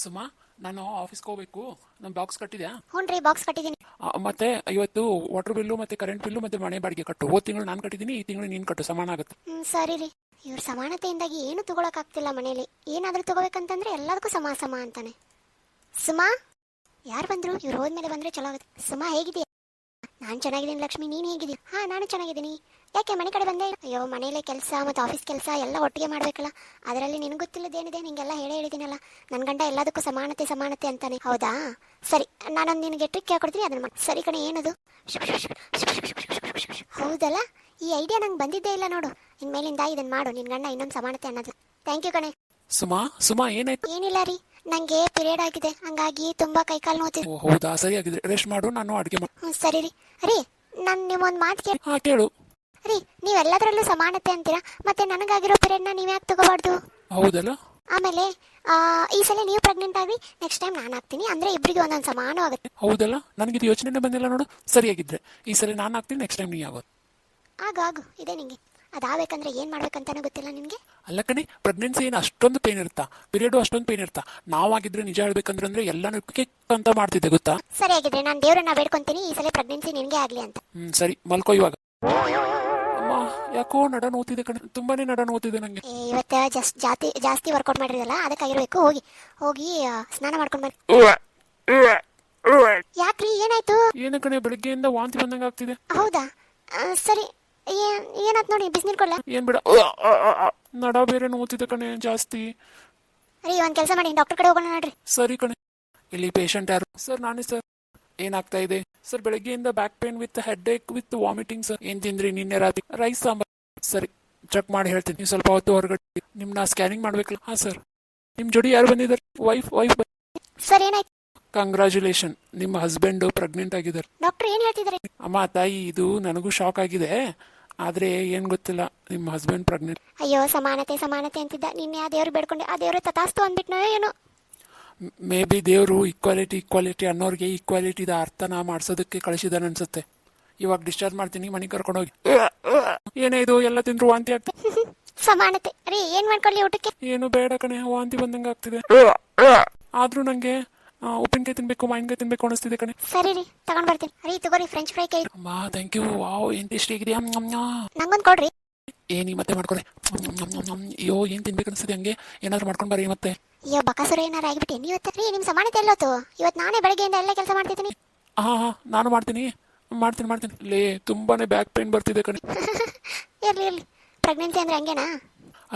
ಸುಮಾ, ನಾನು ಆಫೀಸ್ಗೆ ಹೋಗ್ಬೇಕು. ನನ್ನ ಬಾಕ್ಸ್ ಕಟ್ಟಿದ್ಯಾ? ಹ್ಞೂ ರೀ, ಬಾಕ್ಸ್ ಕಟ್ಟಿದ್ದೀನಿ. ಮತ್ತೆ ಇವತ್ತು ವಾಟರ್ ಬಿಲ್ಲು ಮತ್ತೆ ಕರೆಂಟ್ ಬಿಲ್ಲು ಮತ್ತೆ ಮನೆ ಬಾಡಿಗೆ ಕಟ್ಟು. ಹೋದ ತಿಂಗಳು ನಾನು ಕಟ್ಟಿದ್ದೀನಿ, ಈ ತಿಂಗಳು ನೀನು ಕಟ್ಟು, ಸಮಾನ ಆಗುತ್ತೆ. ಸರಿ ರೀ. ಇವ್ರ ಸಮಾನತೆಯಿಂದಾಗಿ ಏನು ತಗೊಳಕ್ಕಾಗ್ತಿಲ್ಲ ಮನೇಲಿ. ಏನಾದರೂ ತಗೋಬೇಕಂತಂದ್ರೆ ಎಲ್ಲದಕ್ಕೂ ಸಮ ಸಮ ಅಂತಾನೆ. ಸುಮಾ, ಯಾರು ಬಂದ್ರು? ಇವ್ರು ಹೋದ್ಮೇಲೆ ಬಂದ್ರೆ ಚಲೋ ಆಗುತ್ತೆ. ಸುಮಾ, ಹೇಗಿದೆಯಾ? ನಾನು ಚೆನ್ನಾಗಿದ್ದೀನಿ ಲಕ್ಷ್ಮಿ, ನೀನು ಹೇಗಿದ್ದೀಯ? ಹಾಂ, ನಾನು ಚೆನ್ನಾಗಿದ್ದೀನಿ. ಯಾಕೆ ಮನೆ ಕಡೆ ಬಂದೆ? ಅಯ್ಯೋ, ಮನೇಲೆ ಕೆಲಸ ಮತ್ತು ಆಫೀಸ್ ಕೆಲಸ ಎಲ್ಲ ಒಟ್ಟಿಗೆ ಮಾಡಬೇಕಲ್ಲ. ಅದರಲ್ಲಿ ನಿನಗೆ ಗೊತ್ತಿಲ್ಲದೇನಿದೆ, ನಿಂಗೆಲ್ಲ ಹೇಳಿದ್ದೀನಲ್ಲ. ನನ್ನ ಗಂಡ ಎಲ್ಲದಕ್ಕೂ ಸಮಾನತೆ ಸಮಾನತೆ ಅಂತಾನೆ. ಹೌದಾ, ಸರಿ. ನಾನೊಂದು ನಿನಗೆ ಟ್ರಿಕ್ ಕೇಳ್ಕೊಡ್ತೀನಿ, ಅದನ್ನು ಮಾಡಿ. ಸರಿ ಕಣೆ, ಏನದು? ಹೌದಲ್ಲ, ಈ ಐಡಿಯಾ ನಂಗೆ ಬಂದಿದ್ದೇ ಇಲ್ಲ ನೋಡು. ಇನ್ಮೇಲಿಂದ ಇದನ್ನು ಮಾಡು, ನಿನ್ನ ಗಂಡ ಇನ್ನೊಂದು ಸಮಾನತೆ ಅನ್ನೋದು. ಥ್ಯಾಂಕ್ ಯು ಕಣೆ. ಸುಮಾ, ಸುಮಾ ಏನಾಯ್ತು? ಏನಿಲ್ಲ ರೀ, ನಂಗೆ ಪಿರಿಯಡ್ ಆಗಿದೆ, ಹಂಗಾಗಿ ತುಂಬಾ ಕೈಕಾಲು ನೋವ್ತಿದೆ. ಓ ಹೌದಾ, ಸರಿ ಆಗಿದ್ರೆ ರೆಸ್ಟ್ ಮಾಡು, ನಾನು ಅಡುಗೆ ಮಾಡಿ. ಸರಿ ರೀ. ರೀ, ನಾನು ನಿಮ್ಮೊಂದು ಮಾತು ಕೇಳಿ. ಹಾಂ, ಕೇಳು. ರೀ, ನೀವೆಲ್ಲದರಲ್ಲೂ ಸಮಾನತೆ ಅಂತೀರಾ, ಮತ್ತೆ ನನಗಾಗಿರೋ ಪಿರಿಯಡ್ನ ನೀವು ಯಾಕೆ ತಗೋಬಾರ್ದು? ಹೌದಲ್ಲ? ಆಮೇಲೆ ಈ ಸಲ ನೀವು ಪ್ರೆಗ್ನೆಂಟ್ ಆಗಿ ನೆಕ್ಸ್ಟ್ ಟೈಮ್ ನಾನು ಆಗ್ತೀನಿ, ಅಂದ್ರೆ ಇಬ್ಬರಿಗೆ ಒಂದೊಂದು ಸಮಾನ ಆಗುತ್ತೆ. ಹೌದಲ್ಲ, ನನಗಿದು ಯೋಚನೆ ಬಂದಿಲ್ಲ ನೋಡು. ಸರಿಯಾಗಿದ್ರೆ ಈ ಸಲ ನಾನು ಆಗ್ತೀನಿ, ನೆಕ್ಸ್ಟ್ ಟೈಮ್ ನೀ ಆಗೋದು. ಆಗು ಇದೆ ನಿಂಗೆ. ಅದಾಗಬೇಕಂದ್ರೆ ಏನು ಮಾಡ್ಬೇಕಂತಾನೆ ಗೊತ್ತಿಲ್ಲ ನಿನಗೆ. ಅಲ್ಲ ಕಣೆ, ಪ್ರೆಗ್ನೆನ್ಸಿ ಏನು ಅಷ್ಟೊಂದು ಪೇನ್ ಇರ್ತಾ? ಪೀರಿಯಡು ಅಷ್ಟೊಂದು ಪೇನ್ ಇರ್ತಾ? ನಾವಾಗಿದ್ರೆ ನಿಜ ಹೇಳ್ಬೇಕಂದ್ರೆ ಎಲ್ಲಾನು ಅಂತ ಮಾಡ್ತಿದ್ದೆ ಗೊತ್ತಾ? ಸರಿಯಾಗಿದ್ರೆ ನಾನು ದೇವ್ರನ್ನ ಬೇಡ್ಕೊಂತೀನಿ, ಈ ಸಲ ಪ್ರೆಗ್ನೆನ್ಸಿ ನಿನಗೆ ಆಗಲಿ ಅಂತ. ಸರಿ, ಮಲ್ಕೋ ಇವಾಗ. ಅಮ್ಮ, ಯಾಕೋ ನಡ ನೋತಿದೆ ಕಣೆ, ತುಂಬಾನೇ ನಡ ನೋತಿದೆ ನಂಗೆ. ಇವತ್ತು ಜಾಸ್ತಿ ವರ್ಕೌಟ್ ಮಾಡಿರಲ್ಲ, ಅದಕ್ಕಾಗಿರ್ಬೇಕು. ಹೋಗಿ ಹೋಗಿ ಸ್ನಾನ ಮಾಡ್ಕೊಂಡು ಬನ್ನಿ. ಯಾಕ್ರಿ, ಏನಾಯ್ತು? ಏನ ಕಣೆ, ಬೆಳಗ್ಗೆಯಿಂದ ವಾಂತಿ ಬಂದಂಗೆ ಆಗ್ತಿದೆ. ಹೌದಾ, ಸರಿ. ಏನಾಯ್ತು ನೋಡಿ, ಬಿಸಿನೀರು ಕೊಡ್ಲಾ? ಏನ್ ಬೇಡ, ನಡ ಬೇರೆ ನೋತಿದೆ ಕಣೆ ಜಾಸ್ತಿ. ರೀ, ಒಂದು ಕೆಲಸ ಮಾಡಿ, ಡಾಕ್ಟರ್ ಕಡೆ ಹೋಗೋಣ ನೋಡ್ರಿ. ಸರಿ ಕಣೆ. ಇಲ್ಲಿ ಪೇಷಂಟ್ ಯಾರು? ಸರ್, ನಾನೇ ಸರ್. ಏನಾಗ್ತಾ ಇದೆ ಸರ್? ಬೆಳಗ್ಗೆಯಿಂದ back pain with head Ek with vomiting sir. ಏನ್ ತಿಂದ್ರಿ ನಿನ್ನೆ ರಾತ್ರಿ? ರೈಸ್ ಸಾಂಬಾರ್. ಸರಿ, ಚೆಕ್ ಮಾಡಿ ಹೇಳ್ತೀನಿ. ನೀವು ಸ್ವಲ್ಪ ಹೊತ್ತು ಹೊರಗಡೆ ನಿಮ್ನ ಸ್ಕ್ಯಾನಿಂಗ್ ಮಾಡ್ಬೇಕಲ್ಲ. ಹಾ ಸರ್. ನಿಮ್ ಜೋಡಿ ಯಾರು ಬಂದಿದ್ದಾರೆ? ವೈಫ್ ಸರ್, ಏನಾಯ್ತು? ಕಂಗ್ರಾಚುಲೇಷನ್, ನಿಮ್ಮ ಹಸ್ಬೆಂಡ್ ಪ್ರೆಗ್ನೆಂಟ್ ಆಗಿದ್ದಾರೆ. ಡಾಕ್ಟರ್ ಏನ್ ಹೇಳ್ತಿದ್ದಾರೆ? ಅಮ್ಮ ತಾಯಿ, ಇದು ನನಗೂ ಶಾಕ್ ಆಗಿದೆ. ಆದ್ರೆ ಏನ್ ಗೊತ್ತಿಲ್ಲ, ನಿಮ್ಮ ಹಸ್ಬೆಂಡ್ ಪ್ರೆಗ್ನೆಂಟ್. ಅಯ್ಯೋ, ಸಮಾನತೆ ಸಮಾನತೆ ಅಂತಿದ್ದ. ನಿನ್ನೆ ಆ ದೇವ್ರು ಬೇಡ್ಕೊಂಡೆ, ಆ ದೇವ್ರು ತಥಾಸ್ತು ಅಂದ್ಬಿಟ್ನೋ ಏನೋ. ಮೇ ಬಿ ದೇವರು ಈಕ್ವಾಲಿಟಿ ಅನ್ನೋರಿಗೆ ಈಕ್ವಾಲಿಟಿದ ಅರ್ಥನ ಮಾಡಿಸೋದಕ್ಕೆ ಕಳಿಸಿದಾನೆ ಅನ್ಸುತ್ತೆ. ಇವಾಗ ಡಿಸ್ಚಾರ್ಜ್ ಮಾಡ್ತೀನಿ, ಮನೆಗೆ ಕರ್ಕೊಂಡೋಗಿ. ಏನೇ ಇದು, ಎಲ್ಲ ತಿಂದ್ರು ವಾಂತಿ ಆಗ್ತದೆ. ಸಮಾನತೆ ರೀ, ಏನ್ ಮಾಡ್ಕೊಳ್ಳಿ ಊಟಕ್ಕೆ? ಏನು ಬೇಡ ಕಣೆ, ವಾಂತಿ ಬಂದಂಗೆ ಆಗ್ತಿದೆ. ಆದ್ರೂ ನಂಗೆ ಉಪ್ಪಿನಕಾಯಿ ತಿನ್ಬೇಕು, ಮಾವಿನಕಾಯಿ ತಿನ್ಬೇಕು ಅನಿಸ್ತಿದೆ ಕಣೆ. ಸರಿ ರೀ, ತಗೊಂಡ್ ಬರ್ತೀನಿ. ರೀ, ತಗೋರಿ ಫ್ರೆಂಚ್ ಫ್ರೈ ಕೈ. ಅಮ್ಮ, ಥ್ಯಾಂಕ್ ಯು. ವಾವ್, ಏನ್ ಟೇಸ್ಟ್ ಆಗಿದೆಯಾ. ನಂಗೊಂದು ಕೊಡ್ರಿ. ಏನಿ ಮತ್ತೆ ಮಾಡ್ಕೊಡೆ. ಅಯ್ಯೋ, ಏನ್ ತಿನ್ಬೇಕು ಅನಿಸ್ತಿದೆ, ಹಂಗೆ ಏನಾದ್ರು ಮಾಡ್ಕೊಂಡ್ ಬರ್ರಿ ಮತ್ತೆ. ಅಯ್ಯೋ, ಬಕಾಸುರ ಏನಾರು ಆಗಿಬಿಟ್ಟೆ ನೀವತ್ತ. ರೀ, ನಿಮ್ ಸಮಾನತೆ ಎಲ್ಲೋತು? ಇವತ್ತು ನಾನೇ ಬೆಳಗ್ಗೆಯಿಂದ ಎಲ್ಲ ಕೆಲಸ ಮಾಡ್ತಿದ್ದೀನಿ. ಹಾ, ನಾನು ಮಾಡ್ತೀನಿ. ಲೇ, ತುಂಬಾನೇ ಬ್ಯಾಕ್ ಪೇನ್ ಬರ್ತಿದೆ ಕಣೆ. ಇರ್ಲಿ, ಪ್ರೆಗ್ನೆನ್ಸಿ ಅಂದ್ರೆ ಹಂಗೇನಾ?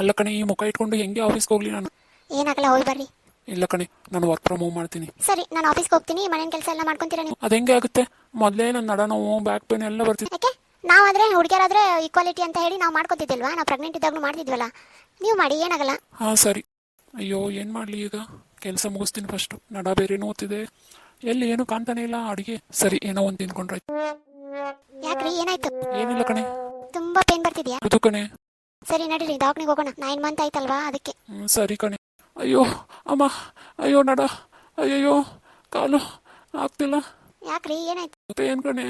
ಅಲ್ಲ ಕಣೆ, ಈ ಮುಖ ಇಟ್ಕೊಂಡು ಹೆಂಗೆ ಆಫೀಸ್ಗೆ ಹೋಗ್ಲಿ ನಾನು? ಏನಾಗಲ್ಲ, ಹೋಗಿ ಬರ್ರಿ. ಇಲ್ಲ ಕಣೆ, ನಾನು ವರ್ಕ್ ಫ್ರಮ್ ಹೋಮ್ ಮಾಡ್ತೀನಿ. ಸರಿ, ನಾನು ಆಫೀಸ್ಗೆ ಹೋಗ್ತೀನಿ. ಮನೇನ್ ಕೆಲಸ ಎಲ್ಲ ಮಾಡ್ಕೊಂತೀರಾ ನೀವು? ಅದ ಹೆಂಗೆ ಆಗುತ್ತೆ? ಮೊದಲೇ ನನ್ನ ನಡ ನೋವು, ಬ್ಯಾಕ್ ಪೇನ್ ಎಲ್ಲ ಬರ್ತಿದೆ. ಯಾಕೆ? ನಾವಾದ್ರೆ ಹುಡುಗಿಯರಾದ್ರೆ ಈಕ್ವಾಲಿಟಿ ಅಂತ ಹೇಳಿ ನಾವು ಮಾಡ್ಕೊತಿದ್ದಿಲ್ವಾ? ನಾವು ಪ್ರೆಗ್ನೆಂಟ್ ಇದ್ದಾಗಲೂ ಮಾಡ್ತಿದ್ವಲ್ಲ. ನೀವು ಮಾಡಿ, ಏನಾಗಲ್ಲ. ಹಾ ಸರಿ. ಅಯ್ಯೋ, ಏನ್ ಮಾಡ್ಲಿ ಈಗ? ಕೆಲಸ ಮುಗಿಸ್ತೀನಿ ಫಸ್ಟ್. ನಡ ಬೇರೆ ನೋತಿದೆ, ಎಲ್ಲಿ ಏನು ಕಾಣ್ತಾನೆ ಇಲ್ಲ ಅಡಿಗೆ. ಸರಿ, ಏನೋ ಒಂದು ತಿನ್ಕೊಂಡ್ರಾಯ್ತು. ಯಾಕ್ರಿ, ಏನಾಯ್ತು? ಏನಿಲ್ಲ ಕಣೆ, ತುಂಬಾ ಪೇನ್ ಬರ್ತಿದ್ಯಾ? ಅದು ಕಣೆ. ಸರಿ, ನಡೀರಿ, ದವಾಖಾನೆಗೆ ಹೋಗೋಣ. 9 ಮಂತ್ ಆಯ್ತಲ್ವಾ, ಅದಕ್ಕೆ. ಸರಿ ಕಣೆ. ಅಯ್ಯೋ ಅಮ್ಮ, ಅಯ್ಯೋ ನಡ, ಅಯ್ಯೋ ಕಾಲು ಆಗ್ತಿಲ್ಲ. ಯಾಕ್ರಿ, ಏನಾಯ್ತು? ಪೇನ್ ಕಣೆ.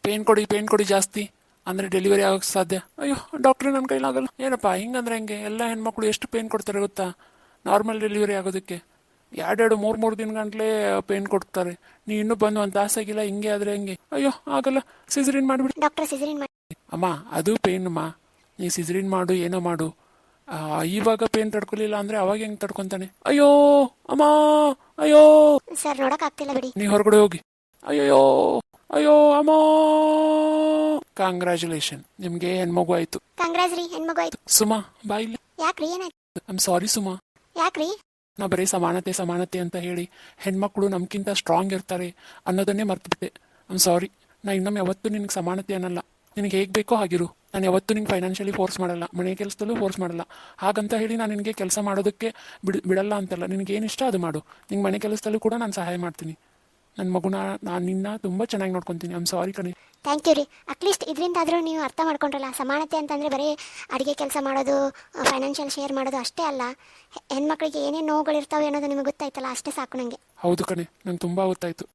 ಪೇನ್ ಕೊಡಿ ಜಾಸ್ತಿ, ಅಂದ್ರೆ ಡೆಲಿವರಿ ಆಗೋಕ್ಕೆ ಸಾಧ್ಯ. ಅಯ್ಯೋ ಡಾಕ್ಟ್ರೆ, ನನ್ನ ಕೈಲಾಗಲ್ಲ. ಏನಪ್ಪ ಹಿಂಗಂದ್ರೆ ಹೆಂಗೆ? ಎಲ್ಲ ಹೆಣ್ಮಕ್ಳು ಎಷ್ಟು ಪೇನ್ ಕೊಡ್ತಾರೆ ಗೊತ್ತಾ ನಾರ್ಮಲ್ ಡೆಲಿವರಿ ಆಗೋದಕ್ಕೆ? 2-3 ದಿನ ಗಂಟ್ಲೆ ಪೇನ್ ಕೊಡ್ತಾರೆ. ನೀ ಇನ್ನೂ ಬಂದು ಒಂದು ತಾಸಾಗಿಲ್ಲ, ಹಿಂಗೆ ಆದ್ರೆ ಹೆಂಗೆ? ಅಯ್ಯೋ ಆಗಲ್ಲ, ಸಿಸರಿನ್ ಮಾಡಿಬಿಡಿ. ಡಾಕ್ಟರ್ ಸಿಸರಿನ್ ಮಾಡಿ. ಅಮ್ಮ, ಅದು ಪೇನ್ ಅಮ್ಮ. ನೀ ಸಿಸರಿನ್ ಮಾಡು, ಏನೋ ಮಾಡು. ಇವಾಗ ಪೇನ್ ತಡ್ಕೊಲಿಲ್ಲ ಅಂದ್ರೆ ಅವಾಗ ಹೆಂಗ್ ತಡ್ಕೊಂತಾನೆ? ಅಯ್ಯೋ ಅಮ್ಮ, ಅಯ್ಯೋ. ಸರ್, ನೋಡಕ್ ಆಗ್ತಿಲ್ಲ ಬಿಡಿ. ನೀ ಹೊರಗಡೆ ಹೋಗಿ. ಅಯ್ಯೋ ಅಯ್ಯೋ ಅಮ್ಮ. ಕಂಗ್ರಾಚುಲೇಷನ್, ನಿಮ್ಗೆ ಹೆಣ್ಮಗು ಆಯ್ತು. ಕಂಗ್ರಾಜ್ ರೀ, ಹೆಣ್ಮಗು ಆಯ್ತು. ಸುಮಾ, ಬಾಯಿಲಿ. ಯಾಕ್ರಿ, ಏನಾಯ್ತು? I'm sorry Suma. ಯಾಕ್ರಿ? ನಾ ಬರೀ ಸಮಾನತೆ ಅಂತ ಹೇಳಿ ಹೆಣ್ಮಕ್ಳು ನಮ್ಗಿಂತ ಸ್ಟ್ರಾಂಗ್ ಇರ್ತಾರೆ ಅನ್ನೋದನ್ನೇ ಮರ್ತ್ಬಿಟ್ಟೆ. I'm sorry. ನಾ ಇನ್ನೊಮ್ಮೆ ಯಾವತ್ತೂ ನಿನಗೆ ಸಮಾನತೆ ಅನ್ನಲ್ಲ. ನಿನಗೆ ಹೇಗೆ ಬೇಕೋ ಹಾಗಿರು. ನಾನು ಯಾವತ್ತೂ ನಿಂಗೆ ಫೈನಾನ್ಷಿಯಲಿ ಫೋರ್ಸ್ ಮಾಡಲ್ಲ, ಮನೆ ಕೆಲಸದಲ್ಲೂ ಫೋರ್ಸ್ ಮಾಡಲ್ಲ. ಹಾಗಂತ ಹೇಳಿ ನಾನು ನಿನಗೆ ಕೆಲಸ ಮಾಡೋದಕ್ಕೆ ಬಿಡಲ್ಲ ಅಂತಲ್ಲ. ನಿನಗೆ ಏನು ಇಷ್ಟ ಅದು ಮಾಡು. ನಿಂಗೆ ಮನೆ ಕೆಲಸದಲ್ಲೂ ಕೂಡ ನಾನು ಸಹಾಯ ಮಾಡ್ತೀನಿ. ನನ್ನ ಮಗುನ, ನಾನು ನಿನ್ನ ತುಂಬ ಚೆನ್ನಾಗಿ ನೋಡ್ಕೊತೀನಿ. ಐಮ್ ಸಾರಿ ಕಣೆ. ಥ್ಯಾಂಕ್ ಯು ರೀ. ಅಟ್ಲೀಸ್ಟ್ ಇದರಿಂದಾದರೂ ನೀವು ಅರ್ಥ ಮಾಡ್ಕೊಂಡ್ರಲ್ಲ. ಸಮಾನತೆ ಅಂತಂದರೆ ಬರೀ ಅಡುಗೆ ಕೆಲಸ ಮಾಡೋದು, ಫೈನಾನ್ಷಿಯಲ್ ಶೇರ್ ಮಾಡೋದು ಅಷ್ಟೇ ಅಲ್ಲ. ಹೆಣ್ಮಕ್ಳಿಗೆ ಏನೇನು ನೋವುಗಳಿರ್ತಾವೆ ಅನ್ನೋದು ನಿಮಗೆ ಗೊತ್ತಾಯ್ತಲ್ಲ, ಅಷ್ಟೇ ಸಾಕು ನನಗೆ. ಹೌದು ಕಣೆ, ನಂಗೆ ತುಂಬ ಗೊತ್ತಾಯ್ತು.